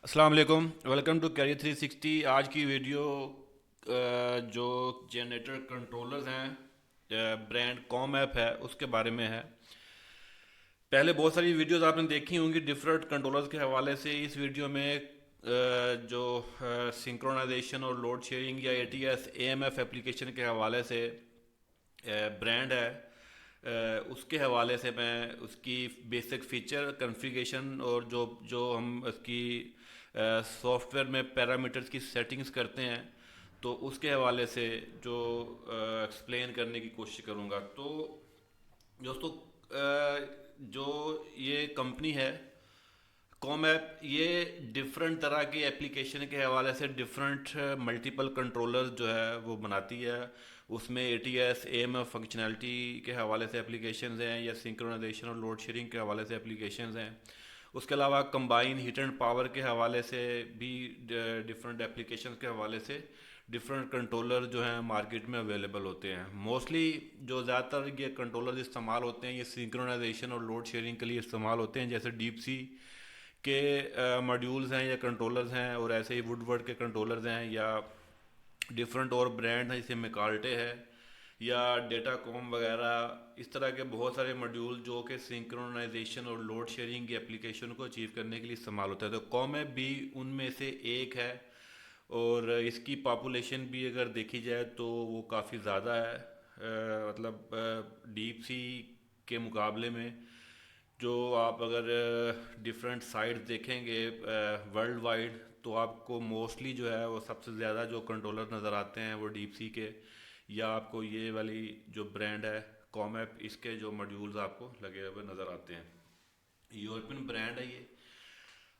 अस्सलाम वालेकुम। Welcome to career 360। आज की वीडियो जो जनरेटर कंट्रोलर्स हैं, ब्रांड कॉम ऐप है, उसके बारे में है। पहले बहुत सारी वीडियोस आपने देखी होंगी डिफरेंट कंट्रोलर्स के हवाले से। इस वीडियो में जो सिंक्रोनाइजेशन और लोड शेयरिंग या एटीएस एएमएफ एप्लीकेशन के हवाले से ब्रांड है, उसके हवाले से मैं उसकी बेसिक फीचर कॉन्फ़िगरेशन और जो जो हम उसकी सॉफ्टवेयर में पैरामीटर्स की सेटिंग्स करते हैं, तो उसके हवाले से जो एक्सप्लेन करने की कोशिश करूँगा। तो दोस्तों, जो ये कंपनी है कॉम ऐप, ये डिफरेंट तरह की एप्लीकेशन के हवाले से डिफरेंट मल्टीपल कंट्रोलर जो है वो बनाती है। उसमें A T S A M F functionality के हवाले से एप्लीकेशंस हैं, या सिंक्रोनाइजेशन और लोड शेयरिंग के हवाले से एप्लीकेशंस हैं। उसके अलावा कंबाइन हीट एंड पावर के हवाले से भी डिफरेंट एप्लीकेशंस के हवाले से डिफरेंट कंट्रोलर जो हैं मार्केट में अवेलेबल होते हैं। मोस्टली जो ज़्यादातर ये कंट्रोलर इस्तेमाल होते हैं, ये सिंक्रोनाइजेशन और लोड शेयरिंग के लिए इस्तेमाल होते हैं, जैसे डीप सी के मॉड्यूल्स हैं या कंट्रोलर्स हैं, और ऐसे ही वुडवर्ड के कंट्रोलर्स हैं, या डिफरेंट और ब्रांड हैं जैसे मिकाल्टे है या डेटाकॉम वगैरह। इस तरह के बहुत सारे मॉड्यूल जो कि सिंक्रोनाइजेशन और लोड शेयरिंग की एप्लीकेशन को अचीव करने के लिए इस्तेमाल होता है, तो कॉम ऐप भी उनमें से एक है। और इसकी पॉपुलेशन भी अगर देखी जाए तो वो काफ़ी ज़्यादा है, मतलब डीप सी के मुकाबले में। जो आप अगर डिफरेंट साइट्स देखेंगे वर्ल्ड वाइड, तो आपको मोस्टली जो है वो सबसे ज़्यादा जो कंट्रोलर नज़र आते हैं वो डीप सी के, या आपको ये वाली जो ब्रांड है कॉम ऐप, इसके जो मॉड्यूल्स आपको लगे हुए नज़र आते हैं। यूरोपियन ब्रांड है ये।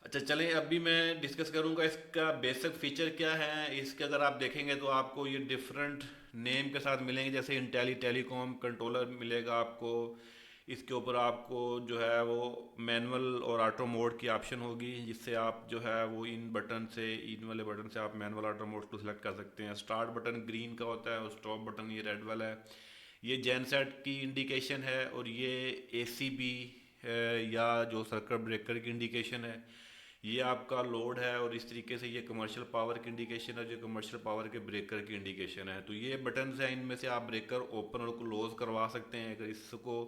अच्छा, चलें अभी मैं डिस्कस करूंगा इसका बेसिक फीचर क्या है। इसके अगर आप देखेंगे तो आपको ये डिफरेंट नेम के साथ मिलेंगे, जैसे इंटेली टेलीकॉम कंट्रोलर मिलेगा आपको। इसके ऊपर आपको जो है वो मैनुअल और ऑटो मोड की ऑप्शन होगी, जिससे आप जो है वो इन वाले बटन से आप मैनुअल ऑटो मोड को सिलेक्ट कर सकते हैं। स्टार्ट बटन ग्रीन का होता है और स्टॉप बटन ये रेड वाला है। ये जेनसेट की इंडिकेशन है, और ये एसीबी या जो सर्किट ब्रेकर की इंडिकेशन है। ये आपका लोड है, और इस तरीके से ये कमर्शियल पावर की इंडिकेशन है, जो कमर्शियल पावर के ब्रेकर की इंडिकेशन है। तो ये बटन्स हैं, इनमें से आप ब्रेकर ओपन और क्लोज करवा सकते हैं। अगर इसको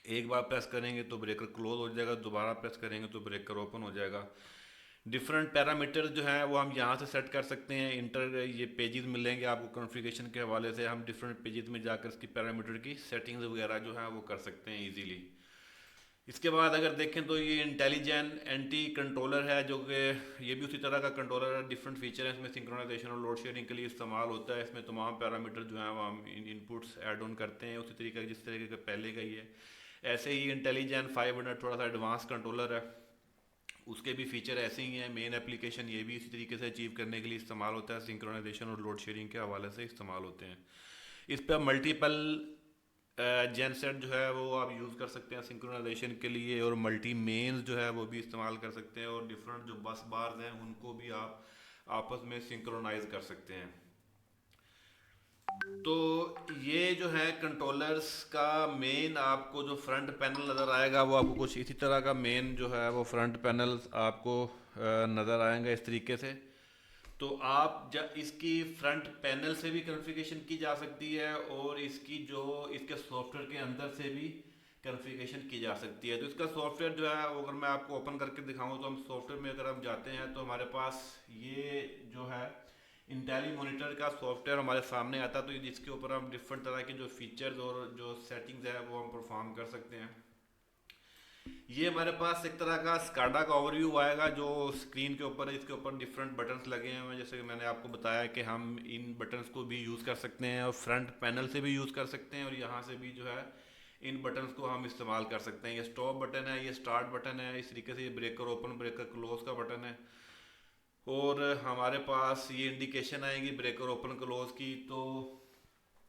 एक बार प्रेस करेंगे तो ब्रेकर क्लोज हो जाएगा, दोबारा प्रेस करेंगे तो ब्रेकर ओपन हो जाएगा। डिफरेंट पैरामीटर जो हैं वो हम यहाँ से सेट कर सकते हैं। इंटर ये पेजेस मिलेंगे आपको कॉन्फ़िगरेशन के हवाले से, हम डिफरेंट पेजेस में जाकर इसकी पैरामीटर की सेटिंग्स वगैरह जो है वो कर सकते हैं इजीली। इसके बाद अगर देखें तो ये इंटेलिजेंट एंटी कंट्रोलर है, जो कि ये भी उसी तरह का कंट्रोलर है। डिफरेंट फीचर है इसमें, सिंक्रोनाइजेशन और लोड शेयरिंग के लिए इस्तेमाल होता है। इसमें तमाम पैरामीटर जो हैं वो हम इनपुट्स ऐड ऑन करते हैं, उसी तरीके जिस तरीके का पहले का ही है। ऐसे ही इंटेलिजेंट 500 थोड़ा सा एडवांस कंट्रोलर है, उसके भी फीचर ऐसे ही हैं। मेन एप्लीकेशन ये भी इसी तरीके से अचीव करने के लिए इस्तेमाल होता है, सिंक्रोनाइजेशन और लोड शेयरिंग के हवाले से इस्तेमाल होते हैं। इस पर मल्टीपल जेनसेट जो है वो आप यूज़ कर सकते हैं सिंक्रोनाइजेशन के लिए, और मल्टी मेन्स जो है वो भी इस्तेमाल कर सकते हैं, और डिफरेंट जो बस बार्स हैं उनको भी आप आपस में सिंक्रोनाइज कर सकते हैं। तो ये जो है कंट्रोलर्स का मेन, आपको जो फ्रंट पैनल नज़र आएगा वो आपको कुछ इसी तरह का मेन जो है वो फ्रंट पैनल आपको नज़र आएगा इस तरीके से। तो आप इसकी फ्रंट पैनल से भी कॉन्फ़िगरेशन की जा सकती है, और इसकी जो इसके सॉफ्टवेयर के अंदर से भी कॉन्फ़िगरेशन की जा सकती है। तो इसका सॉफ्टवेयर जो है वो अगर मैं आपको ओपन करके दिखाऊं, तो हम सॉफ्टवेयर में अगर हम जाते हैं तो हमारे पास ये जो है इंटेली मॉनिटर का सॉफ्टवेयर हमारे सामने आता है। तो जिसके ऊपर हम डिफरेंट तरह के जो फीचर्स और जो सेटिंग्स है वो हम परफॉर्म कर सकते हैं। ये हमारे पास एक तरह का स्काडा का ओवरव्यू आएगा जो स्क्रीन के ऊपर है। इसके ऊपर डिफरेंट बटन्स लगे हुए हैं, जैसे कि मैंने आपको बताया कि हम इन बटन्स को भी यूज़ कर सकते हैं, और फ्रंट पैनल से भी यूज़ कर सकते हैं, और यहाँ से भी जो है इन बटन्स को हम इस्तेमाल कर सकते हैं। ये स्टॉप बटन है, ये स्टार्ट बटन है, इस तरीके से ये ब्रेकर ओपन ब्रेकर क्लोज का बटन है। और हमारे पास ये इंडिकेशन आएगी ब्रेकर ओपन क्लोज की। तो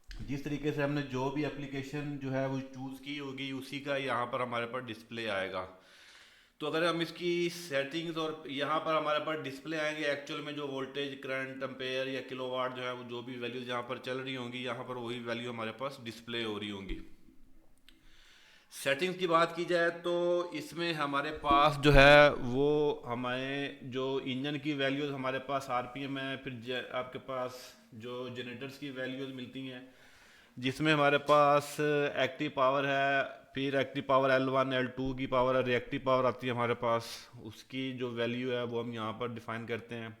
जिस तरीके से हमने जो भी एप्लीकेशन जो है वो चूज़ की होगी, उसी का यहाँ पर हमारे पास डिस्प्ले आएगा। तो अगर हम इसकी सेटिंग्स, और यहाँ पर हमारे पास डिस्प्ले आएंगे एक्चुअल में जो वोल्टेज करंट एम्पेयर या किलोवाट जो है वो जो भी वैल्यूज यहाँ पर चल रही होंगी, यहाँ पर वही वैल्यू हमारे पास डिस्प्ले हो रही होंगी। सेटिंग्स की बात की जाए तो इसमें हमारे पास जो है वो हमारे जो इंजन की वैल्यूज़ हमारे पास आरपीएम है, फिर आपके पास जो जनरेटर्स की वैल्यूज़ मिलती हैं, जिसमें हमारे पास एक्टिव पावर है, फिर एक्टिव पावर L1 L2 की पावर है, रिएक्टिव पावर आती है हमारे पास, उसकी जो वैल्यू है वो हम यहाँ पर डिफाइन करते हैं।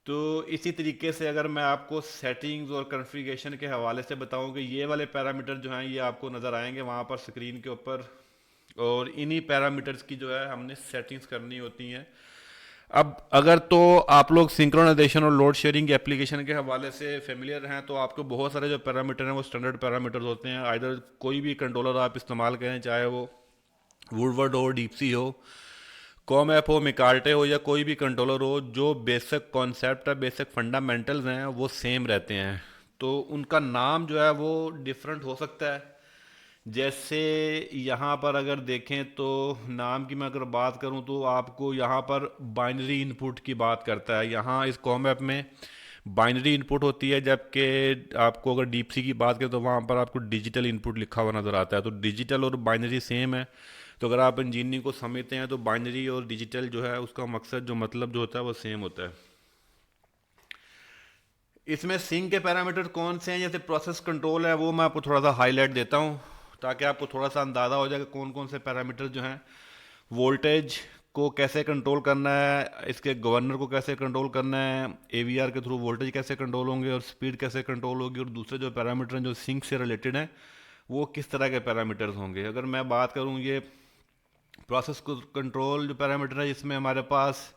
तो इसी तरीके से अगर मैं आपको सेटिंग्स और कॉन्फ़िगरेशन के हवाले से बताऊं कि ये वाले पैरामीटर जो हैं ये आपको नज़र आएंगे वहाँ पर स्क्रीन के ऊपर, और इन्हीं पैरामीटर्स की जो है हमने सेटिंग्स करनी होती हैं। अब अगर तो आप लोग सिंक्रोनाइजेशन और लोड शेयरिंग के एप्लीकेशन के हवाले से फेमिलियर हैं तो आपको बहुत सारे जो पैरामीटर हैं वो स्टैंडर्ड पैरामीटर्स होते हैं। आइदर कोई भी कंट्रोलर आप इस्तेमाल करें, चाहे वो वुडवर्ड हो, डीपसी हो, कॉम ऐप हो, मिकाल्टे हो, या कोई भी कंट्रोलर हो, जो बेसिक कॉन्सेप्ट है, बेसिक फंडामेंटल्स हैं वो सेम रहते हैं। तो उनका नाम जो है वो डिफरेंट हो सकता है। जैसे यहाँ पर अगर देखें तो नाम की मैं अगर बात करूँ तो आपको यहाँ पर बाइनरी इनपुट की बात करता है। यहाँ इस कॉम ऐप में बाइनरी इनपुट होती है, जबकि आपको अगर डीप सी की बात करें तो वहाँ पर आपको डिजिटल इनपुट लिखा हुआ नज़र आता है। तो डिजिटल और बाइनरी सेम है। तो अगर आप इंजीनियरिंग को समझते हैं तो बाइनरी और डिजिटल जो है उसका मकसद जो मतलब जो होता है वो सेम होता है। इसमें सिंक के पैरामीटर कौन से हैं, जैसे प्रोसेस कंट्रोल है वो मैं आपको थोड़ा सा हाईलाइट देता हूँ ताकि आपको थोड़ा सा अंदाज़ा हो जाए कि कौन कौन से पैरामीटर जो हैं। वोल्टेज को कैसे कंट्रोल करना है, इसके गवर्नर को कैसे कंट्रोल करना है, एवीआर के थ्रू वोल्टेज कैसे कंट्रोल होंगे और स्पीड कैसे कंट्रोल होगी, और दूसरे जो पैरामीटर हैं जो सिंक से रिलेटेड हैं वो किस तरह के पैरामीटर्स होंगे। अगर मैं बात करूँ ये प्रोसेस कंट्रोल जो पैरामीटर है, इसमें हमारे पास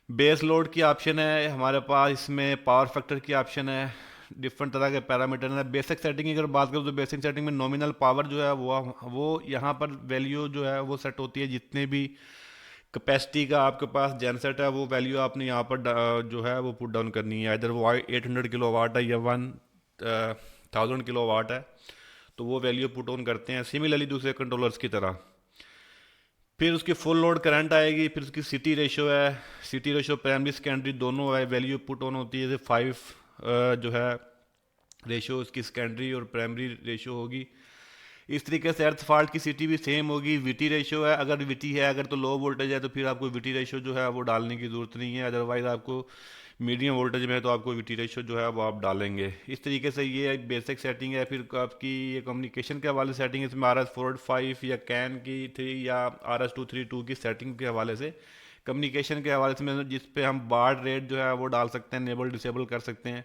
बेस लोड की ऑप्शन है, हमारे पास इसमें पावर फैक्टर की ऑप्शन है, डिफरेंट तरह के पैरामीटर हैं। बेसिक सेटिंग की अगर बात करूँ तो बेसिक सेटिंग में नॉमिनल पावर जो है वो यहाँ पर वैल्यू जो है वो सेट होती है। जितने भी कैपेसिटी का आपके पास जनसेट है वो वैल्यू आपने यहाँ पर जो है वो पुट डाउन करनी है। इधर वो 800 किलो वाट है या 1000 किलो वाट है, तो वो वैल्यू पुट ऑन करते हैं सिमिलरली दूसरे कंट्रोलर्स की तरह। फिर उसकी फुल लोड करंट आएगी, फिर उसकी सिटी रेशो है, सिटी रेशो प्राइमरी सेकेंडरी दोनों वैल्यू पुट ऑन होती है। जैसे 5 जो है रेशो उसकी सेकेंडरी और प्राइमरी रेशो होगी। इस तरीके से अर्थ फॉल्ट की सिटी भी सेम होगी। वीटी रेशो है, अगर वीटी है अगर तो लो वोल्टेज है तो फिर आपको वीटी रेशो जो है वो डालने की ज़रूरत नहीं है। अदरवाइज़ आपको मीडियम वोल्टेज में है तो आपको वीटी रेशो जो है वो आप डालेंगे। इस तरीके से ये एक बेसिक सेटिंग है। फिर आपकी ये कम्युनिकेशन के हवाले से सेटिंग, इसमें RS485 या कैन की 3 या RS232 की सेटिंग के हवाले से, कम्युनिकेशन के हवाले से जिस पे हम बार्ड रेट जो है वो डाल सकते हैं, इनेबल डिसेबल कर सकते हैं।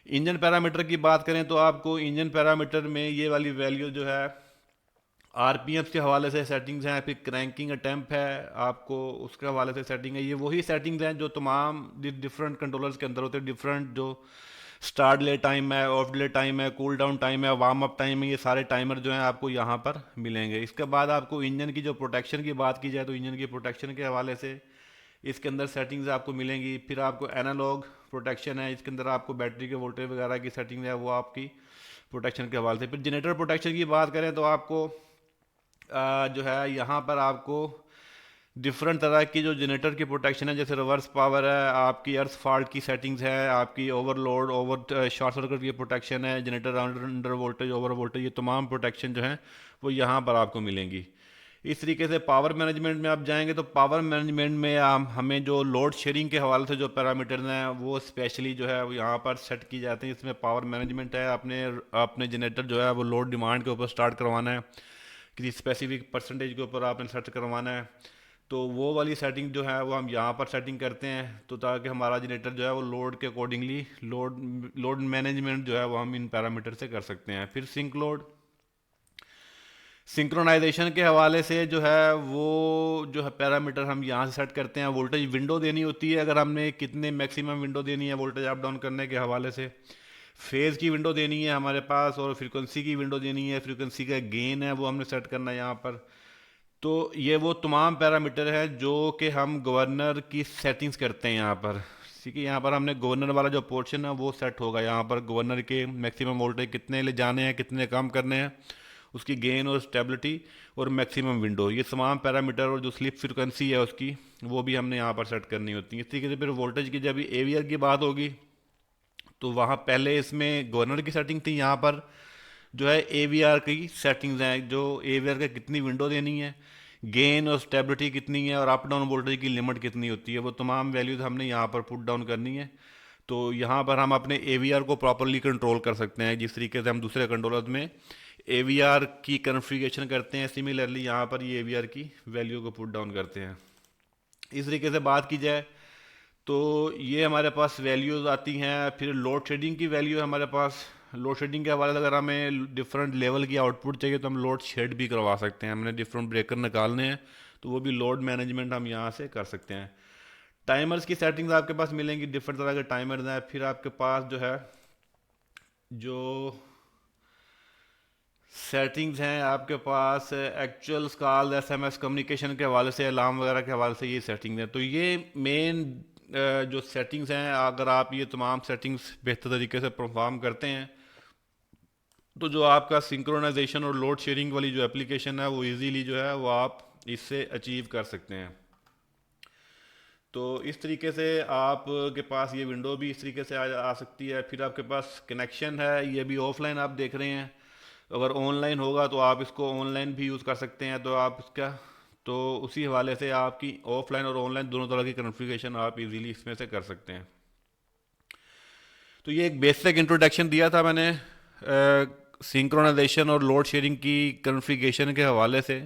इंजन पैरामीटर की बात करें तो आपको इंजन पैरामीटर में ये वाली वैल्यू जो है आरपीएफ के हवाले से सेटिंग्स हैं, फिर क्रैंकिंग अटैम्प है आपको उसके हवाले से सेटिंग है। ये वही सेटिंग्स हैं जो तमाम डिफरेंट कंट्रोलर्स के अंदर होते हैं। डिफरेंट जो स्टार्ट डिले टाइम है, ऑफ डिले टाइम है, कूल डाउन टाइम है, वार्म अप टाइम है, ये सारे टाइमर जो हैं आपको यहाँ पर मिलेंगे। इसके बाद आपको इंजन की जो प्रोटेक्शन की बात की जाए तो इंजन की प्रोटेक्शन के हवाले से इसके अंदर सेटिंग्स आपको मिलेंगी। फिर आपको एनालॉग प्रोटेक्शन है, इसके अंदर आपको बैटरी के वोल्टेज वगैरह की सेटिंग है वो आपकी प्रोटेक्शन के हवाले से। फिर जनरेटर प्रोटेक्शन की बात करें तो आपको जो है यहाँ पर आपको डिफरेंट तरह की जो जनरेटर की प्रोटेक्शन है, जैसे रिवर्स पावर है, आपकी अर्थ फॉल्ट की सेटिंग्स है, आपकी ओवरलोड ओवर शॉर्ट सर्किट की प्रोटेक्शन है, generator under voltage over voltage, ये तमाम प्रोटेक्शन जो है वो यहाँ पर आपको मिलेंगी। इस तरीके से पावर मैनेजमेंट में आप जाएंगे तो पावर मैनेजमेंट में हमें जो लोड शेयरिंग के हवाले से जो पैरामीटर्स हैं वो स्पेशली जो है वो यहाँ पर सेट की जाते हैं। इसमें पावर मैनेजमेंट है, अपने अपने जनरेटर जो है वो लोड डिमांड के ऊपर स्टार्ट करवाना है, किसी स्पेसिफिक परसेंटेज के ऊपर आपने सेट करवाना है। तो वो वाली सेटिंग जो है वो हम यहाँ पर सेटिंग करते हैं, तो ताकि हमारा जनरेटर जो है वो लोड के अकॉर्डिंगली लोड मैनेजमेंट जो है वो हम इन पैरामीटर से कर सकते हैं। फिर सिंक लोड सिंक्रोनाइजेशन के हवाले से जो है वो जो है पैरामीटर हम यहाँ से सेट करते हैं। वोल्टेज विंडो देनी होती है, अगर हमने कितने मैक्सिमम विंडो देनी है वोल्टेज अप डाउन करने के हवाले से। फेज़ की विंडो देनी है हमारे पास, और फ्रीक्वेंसी की विंडो देनी है, फ्रीक्वेंसी का गेन है वो हमने सेट करना है यहाँ पर। तो ये वो तमाम पैरामीटर है जो कि हम गवर्नर की सेटिंग्स करते हैं यहाँ पर। ठीक है, यहाँ पर हमने गवर्नर वाला जो पोर्शन है वो सेट होगा। यहाँ पर गवर्नर के मैक्सिमम वोल्टेज कितने ले जाने हैं, कितने कम करने हैं, उसकी गेन और स्टेबिलिटी और मैक्सिमम विंडो, ये तमाम पैरामीटर, और जो स्लिप फ्रिक्वेंसी है उसकी वो भी हमने यहाँ पर सेट करनी होती है। इस तरीके से फिर वोल्टेज की जब एवीआर की बात होगी तो वहाँ पहले इसमें गवर्नर की सेटिंग थी, यहाँ पर जो है AVR की सेटिंग्स हैं, जो AVR का कितनी विंडो देनी है, गेन और स्टेबिलिटी कितनी है, और अप डाउन वोल्टेज की लिमिट कितनी होती है, वो तमाम वैल्यूज़ हमने यहाँ पर पुट डाउन करनी है। तो यहाँ पर हम अपने AVR को प्रॉपरली कंट्रोल कर सकते हैं, जिस तरीके से हम दूसरे कंट्रोलर में AVR की कॉन्फ़िगरेशन करते हैं, सिमिलरली यहाँ पर ये AVR की वैल्यू को पुट डाउन करते हैं। इस तरीके से बात की जाए तो ये हमारे पास वैल्यूज़ आती हैं। फिर लोड शेडिंग की वैल्यू है हमारे पास। लोड शेडिंग के हवाले से अगर हमें डिफरेंट लेवल की आउटपुट चाहिए तो हम लोड शेड भी करवा सकते हैं। हमने डिफरेंट ब्रेकर निकालने हैं तो वो भी लोड मैनेजमेंट हम यहाँ से कर सकते हैं। टाइमर्स की सेटिंग्स आपके पास मिलेंगी, डिफरेंट तरह के टाइमर्स हैं। फिर आपके पास जो है जो सेटिंग्स हैं आपके पास एक्चुअल कॉल SMS कम्युनिकेशन के हवाले से, अलार्म वगैरह के हवाले से ये सेटिंग्स हैं। तो ये मेन जो सेटिंग्स हैं, अगर आप ये तमाम सेटिंग्स बेहतर तरीके से परफॉर्म करते हैं तो जो आपका सिंक्रोनाइजेशन और लोड शेयरिंग वाली जो एप्लीकेशन है वो इजीली जो है वो आप इससे अचीव कर सकते हैं। तो इस तरीके से आपके पास ये विंडो भी इस तरीके से आ सकती है। फिर आपके पास कनेक्शन है, ये भी ऑफलाइन आप देख रहे हैं। अगर ऑनलाइन होगा तो आप इसको ऑनलाइन भी यूज़ कर सकते हैं। तो आप इसका तो उसी हवाले से आपकी ऑफलाइन और ऑनलाइन दोनों तरह की कॉन्फ़िगरेशन आप इजीली इसमें से कर सकते हैं। तो ये एक बेसिक इंट्रोडक्शन दिया था मैंने सिंक्रोनाइजेशन और लोड शेयरिंग की कॉन्फ़िगरेशन के हवाले से।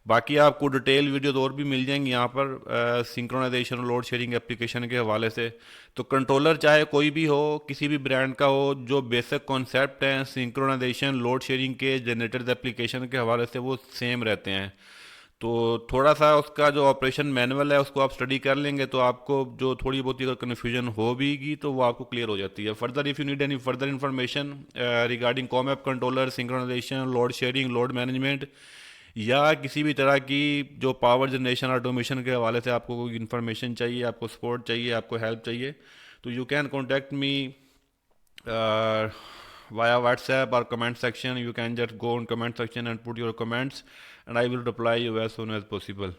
बाकी आपको डिटेल वीडियोस और भी मिल जाएंगी यहाँ पर सिंक्रोनाइजेशन और लोड शेयरिंग एप्लीकेशन के हवाले से। तो कंट्रोलर चाहे कोई भी हो, किसी भी ब्रांड का हो, जो बेसिक कॉन्सेप्ट हैं सिंक्रोनाइजेशन लोड शेयरिंग के जनरेटर्स एप्लीकेशन के हवाले से वो सेम रहते हैं। तो थोड़ा सा उसका जो ऑपरेशन मैनुअल है उसको आप स्टडी कर लेंगे तो आपको जो थोड़ी बहुत अगर कन्फ्यूजन होगी तो वो आपको क्लियर हो जाती है। Further if you need any further information regarding ComAp controller, synchronisation, load sharing, load management, या किसी भी तरह की जो पावर जनरेशन ऑटोमेशन के हवाले से आपको कोई इन्फॉर्मेशन चाहिए, आपको सपोर्ट चाहिए, आपको हेल्प चाहिए, तो you can contact me via WhatsApp or comment section. You can just go on comment section and put your comments and I will reply you as soon as possible.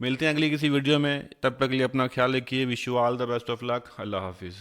मिलते हैं अगली किसी video में, तब तक के लिए अपना ख्याल रखिए। Wish you all the best of luck. अल्लाह हाफिज़।